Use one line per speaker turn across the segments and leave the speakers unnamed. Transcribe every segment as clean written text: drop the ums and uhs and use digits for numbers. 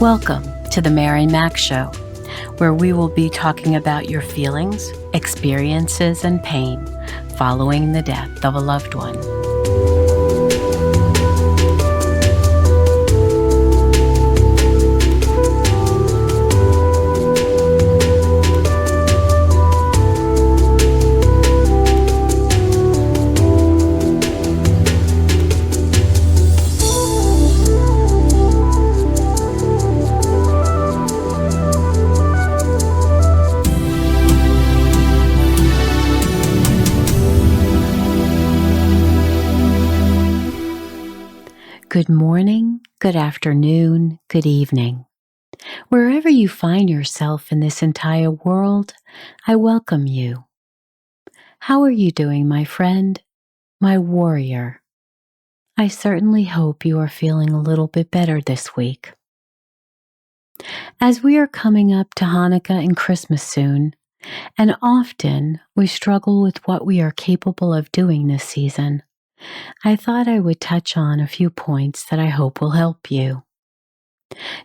Welcome to the Mary Mac Show, where we will be talking about your feelings, experiences, and pain following the death of a loved one. Good morning, good afternoon, good evening. Wherever you find yourself in this entire world, I welcome you. How are you doing, my friend, my warrior? I certainly hope you are feeling a little bit better this week. As we are coming up to Hanukkah and Christmas soon, and often we struggle with what we are capable of doing this season, I thought I would touch on a few points that I hope will help you.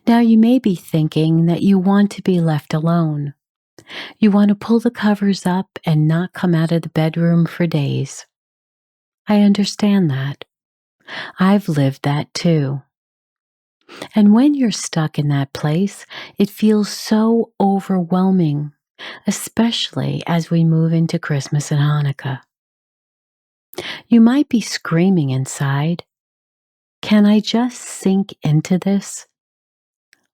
Now, you may be thinking that you want to be left alone. You want to pull the covers up and not come out of the bedroom for days. I understand that. I've lived that too. And when you're stuck in that place, it feels so overwhelming, especially as we move into Christmas and Hanukkah. You might be screaming inside, "Can I just sink into this?"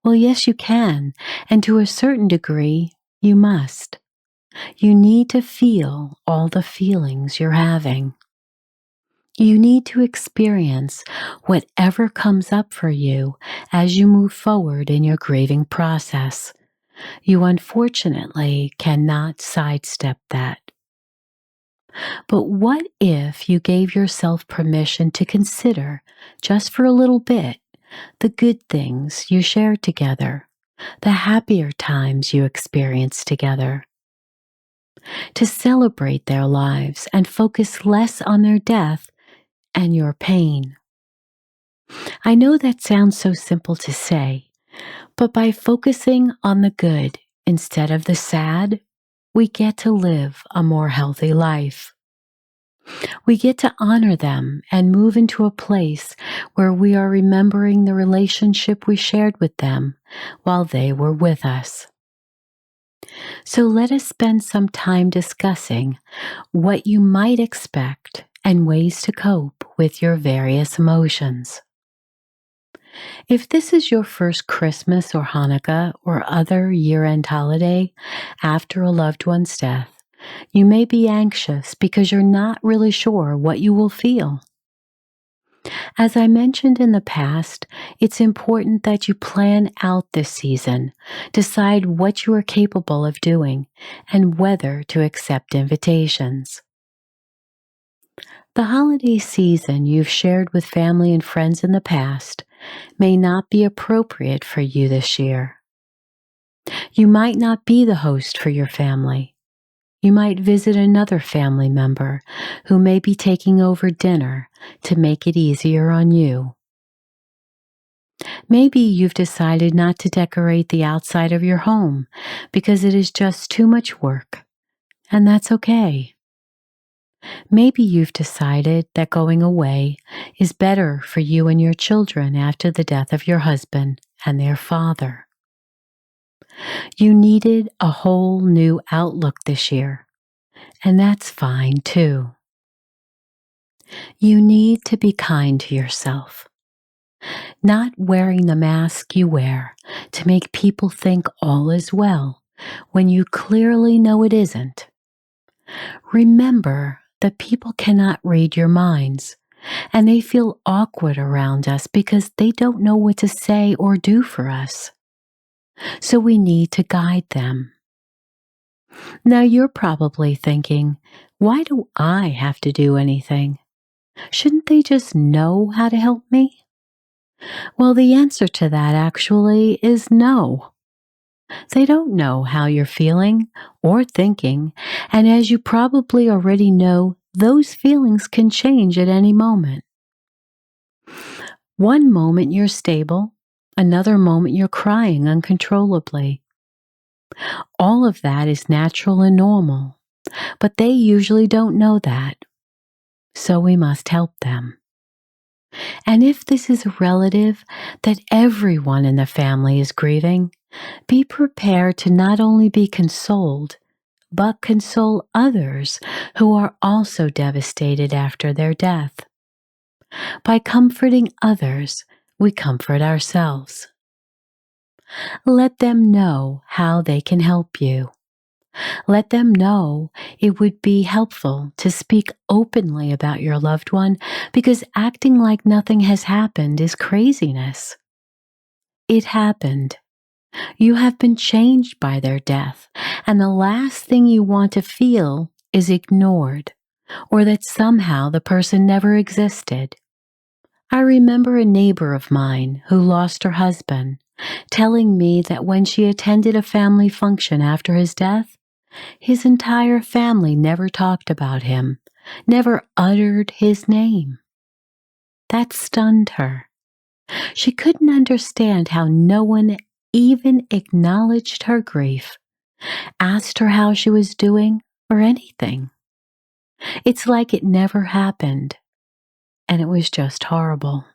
Well, yes, you can, and to a certain degree, you must. You need to feel all the feelings you're having. You need to experience whatever comes up for you as you move forward in your grieving process. You unfortunately cannot sidestep that. But what if you gave yourself permission to consider, just for a little bit, the good things you shared together, the happier times you experienced together? To celebrate their lives and focus less on their death and your pain. I know that sounds so simple to say, but by focusing on the good instead of the sad, we get to live a more healthy life. We get to honor them and move into a place where we are remembering the relationship we shared with them while they were with us. So let us spend some time discussing what you might expect and ways to cope with your various emotions. If this is your first Christmas or Hanukkah or other year-end holiday after a loved one's death, you may be anxious because you're not really sure what you will feel. As I mentioned in the past, it's important that you plan out this season, decide what you are capable of doing, and whether to accept invitations. The holiday season you've shared with family and friends in the past may not be appropriate for you this year. You might not be the host for your family. You might visit another family member who may be taking over dinner to make it easier on you. Maybe you've decided not to decorate the outside of your home because it is just too much work, and that's okay. Maybe you've decided that going away is better for you and your children after the death of your husband and their father. You needed a whole new outlook this year, and that's fine too. You need to be kind to yourself. Not wearing the mask you wear to make people think all is well when you clearly know it isn't. Remember that people cannot read your minds, and they feel awkward around us because they don't know what to say or do for us. So we need to guide them. Now you're probably thinking, why do I have to do anything? Shouldn't they just know how to help me? Well, the answer to that actually is no. They don't know how you're feeling or thinking, and as you probably already know, those feelings can change at any moment. One moment you're stable, another moment you're crying uncontrollably. All of that is natural and normal, but they usually don't know that, so we must help them. And if this is a relative that everyone in the family is grieving, be prepared to not only be consoled, but console others who are also devastated after their death. By comforting others, we comfort ourselves. Let them know how they can help you. Let them know it would be helpful to speak openly about your loved one because acting like nothing has happened is craziness. It happened. You have been changed by their death, and the last thing you want to feel is ignored or that somehow the person never existed. I remember a neighbor of mine who lost her husband telling me that when she attended a family function after his death, his entire family never talked about him, never uttered his name. That stunned her. She couldn't understand how no one even acknowledged her grief, asked her how she was doing, or anything. It's like it never happened, and it was just horrible.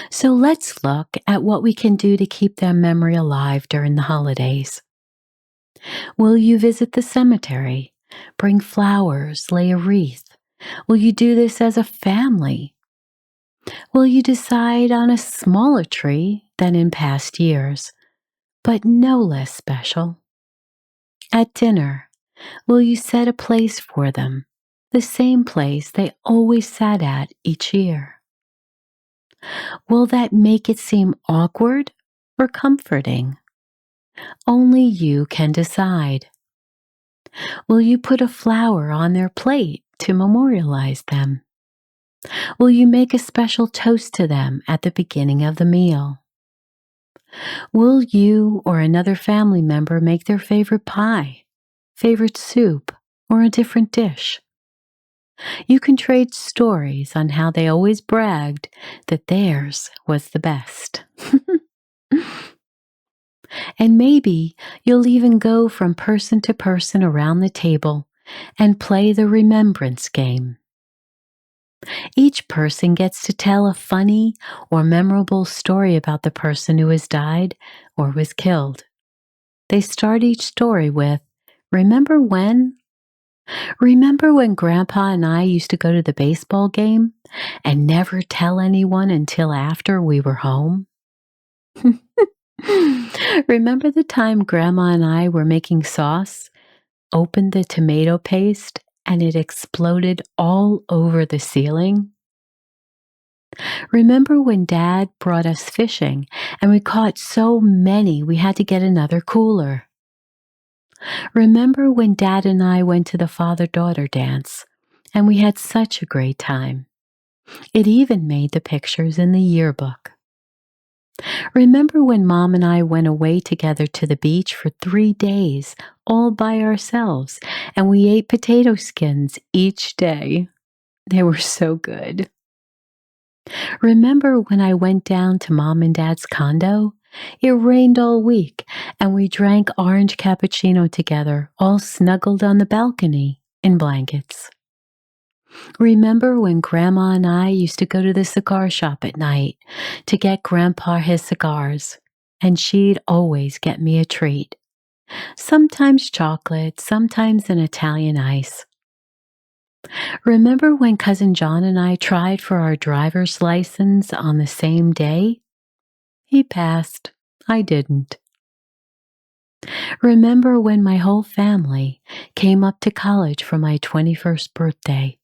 So let's look at what we can do to keep their memory alive during the holidays. Will you visit the cemetery? Bring flowers, lay a wreath? Will you do this as a family? Will you decide on a smaller tree than in past years, but no less special? At dinner, will you set a place for them, the same place they always sat at each year? Will that make it seem awkward or comforting? Only you can decide. Will you put a flower on their plate to memorialize them? Will you make a special toast to them at the beginning of the meal? Will you or another family member make their favorite pie, favorite soup, or a different dish? You can trade stories on how they always bragged that theirs was the best. And maybe you'll even go from person to person around the table and play the remembrance game. Each person gets to tell a funny or memorable story about the person who has died or was killed. They start each story with, "Remember when? Remember when Grandpa and I used to go to the baseball game and never tell anyone until after we were home? Remember the time Grandma and I were making sauce, opened the tomato paste, and it exploded all over the ceiling? Remember when Dad brought us fishing and we caught so many we had to get another cooler? Remember when Dad and I went to the father-daughter dance and we had such a great time? It even made the pictures in the yearbook. Remember when Mom and I went away together to the beach for 3 days, all by ourselves, and we ate potato skins each day? They were so good. Remember when I went down to Mom and Dad's condo? It rained all week, and we drank orange cappuccino together, all snuggled on the balcony in blankets. Remember when Grandma and I used to go to the cigar shop at night to get Grandpa his cigars, and she'd always get me a treat. Sometimes chocolate, sometimes an Italian ice. Remember when Cousin John and I tried for our driver's license on the same day? He passed. I didn't. Remember when my whole family came up to college for my 21st birthday?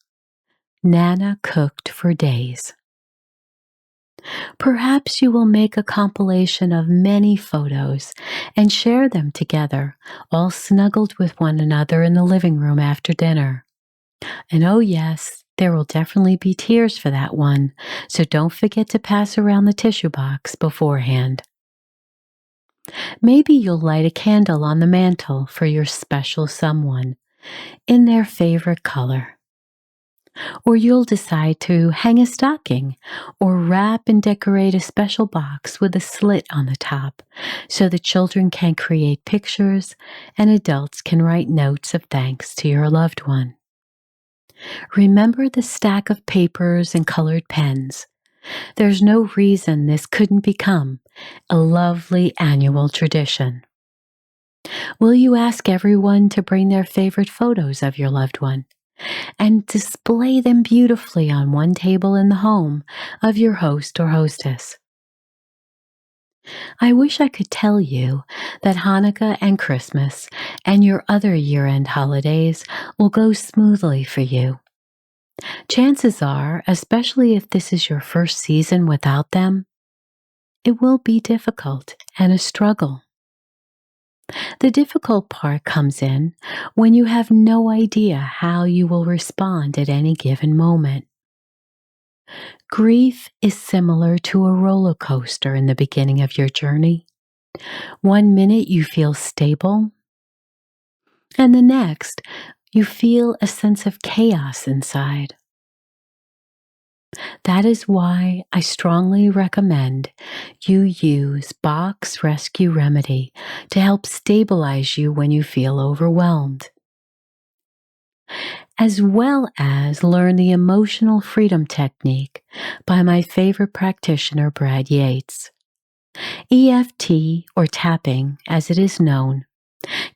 Nana cooked for days. Perhaps you will make a compilation of many photos and share them together, all snuggled with one another in the living room after dinner. And oh, yes, there will definitely be tears for that one, so don't forget to pass around the tissue box beforehand. Maybe you'll light a candle on the mantle for your special someone in their favorite color. Or you'll decide to hang a stocking or wrap and decorate a special box with a slit on the top so the children can create pictures and adults can write notes of thanks to your loved one. Remember the stack of papers and colored pens. There's no reason this couldn't become a lovely annual tradition. Will you ask everyone to bring their favorite photos of your loved one and display them beautifully on one table in the home of your host or hostess? I wish I could tell you that Hanukkah and Christmas and your other year-end holidays will go smoothly for you. Chances are, especially if this is your first season without them, it will be difficult and a struggle. The difficult part comes in when you have no idea how you will respond at any given moment. Grief is similar to a roller coaster in the beginning of your journey. One minute you feel stable, and the next you feel a sense of chaos inside. That is why I strongly recommend you use Bach's Rescue Remedy to help stabilize you when you feel overwhelmed, as well as learn the emotional freedom technique by my favorite practitioner, Brad Yates. EFT, or tapping as it is known,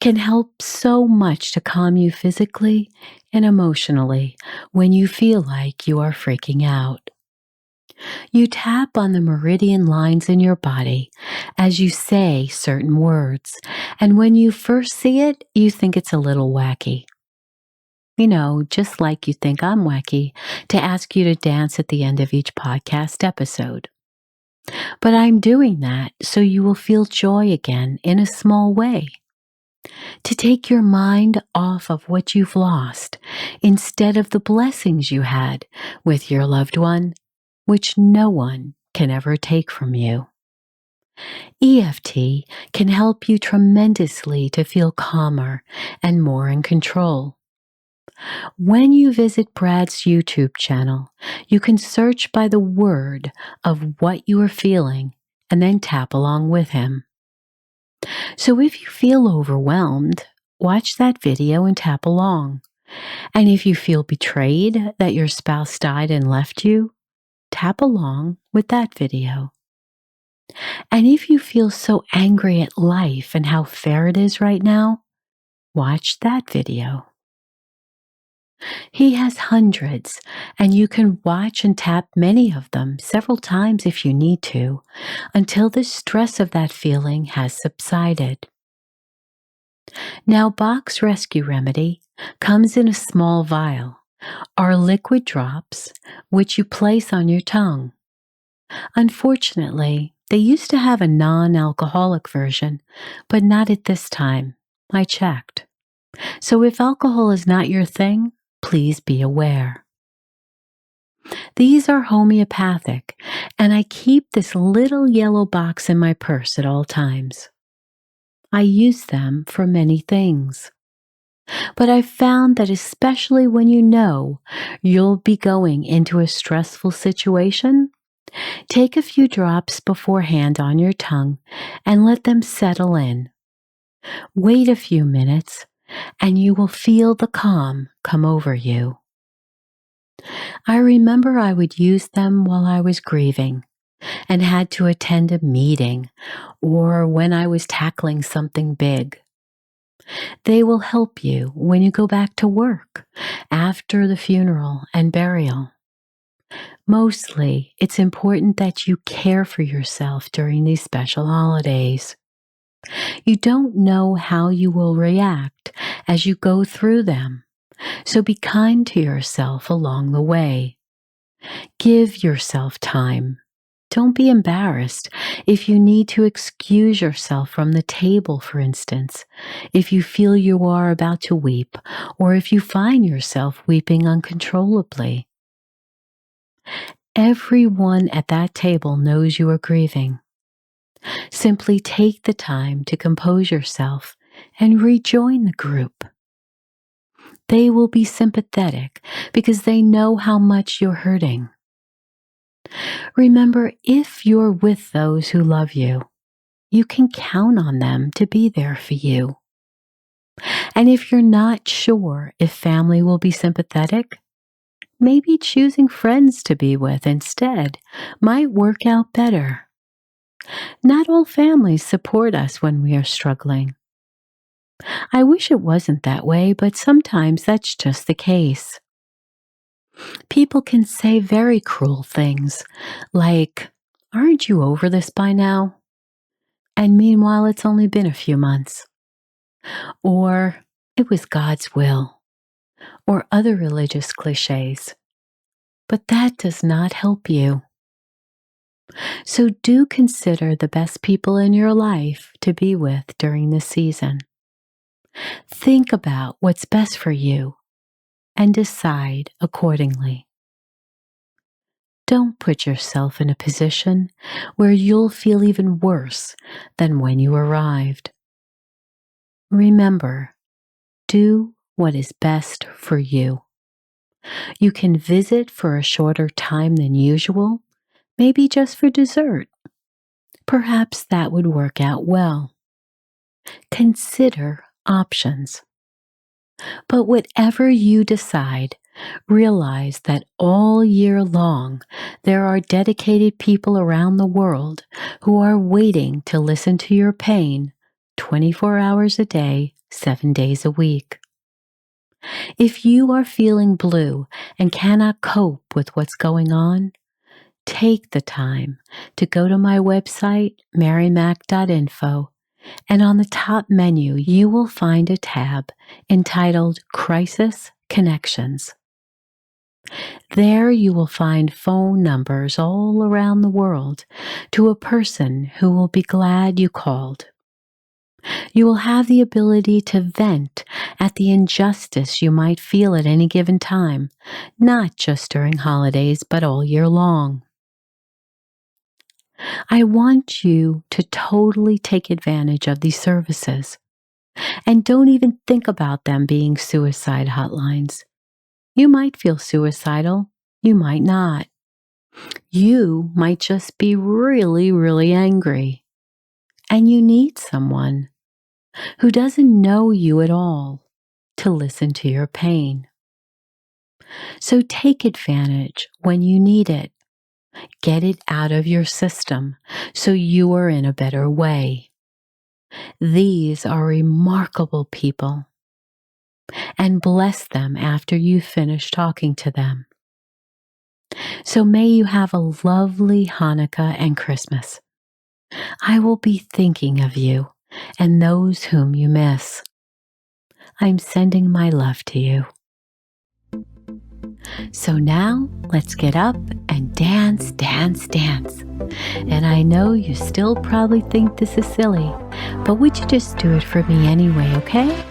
can help so much to calm you physically and emotionally when you feel like you are freaking out. You tap on the meridian lines in your body as you say certain words, and when you first see it, you think it's a little wacky. You know, just like you think I'm wacky to ask you to dance at the end of each podcast episode. But I'm doing that so you will feel joy again in a small way. To take your mind off of what you've lost instead of the blessings you had with your loved one, which no one can ever take from you. EFT can help you tremendously to feel calmer and more in control. When you visit Brad's YouTube channel, you can search by the word of what you are feeling and then tap along with him. So if you feel overwhelmed, watch that video and tap along. And if you feel betrayed that your spouse died and left you, tap along with that video. And if you feel so angry at life and how fair it is right now, watch that video. He has hundreds, and you can watch and tap many of them several times if you need to, until the stress of that feeling has subsided. Now, Bach's Rescue Remedy comes in a small vial, are liquid drops which you place on your tongue. Unfortunately, they used to have a non-alcoholic version, but not at this time. I checked. So if alcohol is not your thing, please be aware. These are homeopathic, and I keep this little yellow box in my purse at all times. I use them for many things. But I've found that especially when you know you'll be going into a stressful situation, take a few drops beforehand on your tongue and let them settle in. Wait a few minutes and you will feel the calm come over you. I remember I would use them while I was grieving and had to attend a meeting or when I was tackling something big. They will help you when you go back to work after the funeral and burial. Mostly, it's important that you care for yourself during these special holidays. You don't know how you will react as you go through them, so be kind to yourself along the way. Give yourself time. Don't be embarrassed if you need to excuse yourself from the table, for instance, if you feel you are about to weep, or if you find yourself weeping uncontrollably. Everyone at that table knows you are grieving. Simply take the time to compose yourself and rejoin the group. They will be sympathetic because they know how much you're hurting. Remember, if you're with those who love you, you can count on them to be there for you. And if you're not sure if family will be sympathetic, maybe choosing friends to be with instead might work out better. Not all families support us when we are struggling. I wish it wasn't that way, but sometimes that's just the case. People can say very cruel things like, "Aren't you over this by now?" And meanwhile, it's only been a few months. Or, "It was God's will," or other religious cliches. But that does not help you. So do consider the best people in your life to be with during this season. Think about what's best for you and decide accordingly. Don't put yourself in a position where you'll feel even worse than when you arrived. Remember, do what is best for you. You can visit for a shorter time than usual, maybe just for dessert. Perhaps that would work out well. Consider options. But whatever you decide, realize that all year long there are dedicated people around the world who are waiting to listen to your pain 24 hours a day, 7 days a week. If you are feeling blue and cannot cope with what's going on, take the time to go to my website, marymac.info, and on the top menu you will find a tab entitled Crisis Connections. There you will find phone numbers all around the world to a person who will be glad you called. You will have the ability to vent at the injustice you might feel at any given time, not just during holidays, but all year long. I want you to totally take advantage of these services. And don't even think about them being suicide hotlines. You might feel suicidal, you might not. You might just be really, really angry. And you need someone who doesn't know you at all to listen to your pain. So take advantage when you need it. Get it out of your system so you are in a better way. These are remarkable people, and bless them after you finish talking to them. So may you have a lovely Hanukkah and Christmas. I will be thinking of you and those whom you miss. I'm sending my love to you. So now let's get up and dance, dance, dance. And I know you still probably think this is silly, but would you just do it for me anyway, okay?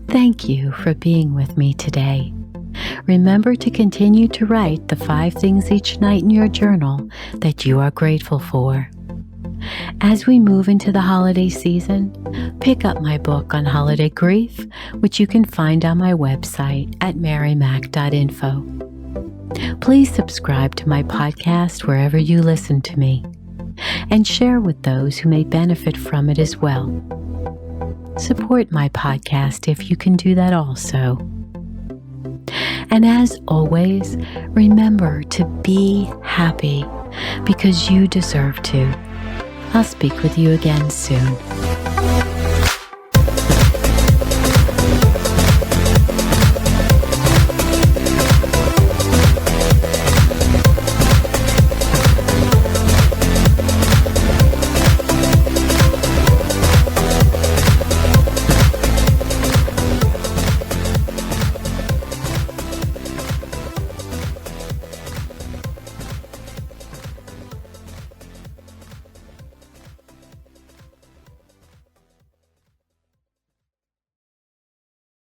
Thank you for being with me today. Remember to continue to write the 5 things each night in your journal that you are grateful for. As we move into the holiday season, pick up my book on holiday grief, which you can find on my website at marymac.info. Please subscribe to my podcast wherever you listen to me, and share with those who may benefit from it as well. Support my podcast if you can do that also. And as always, remember to be happy because you deserve to. I'll speak with you again soon.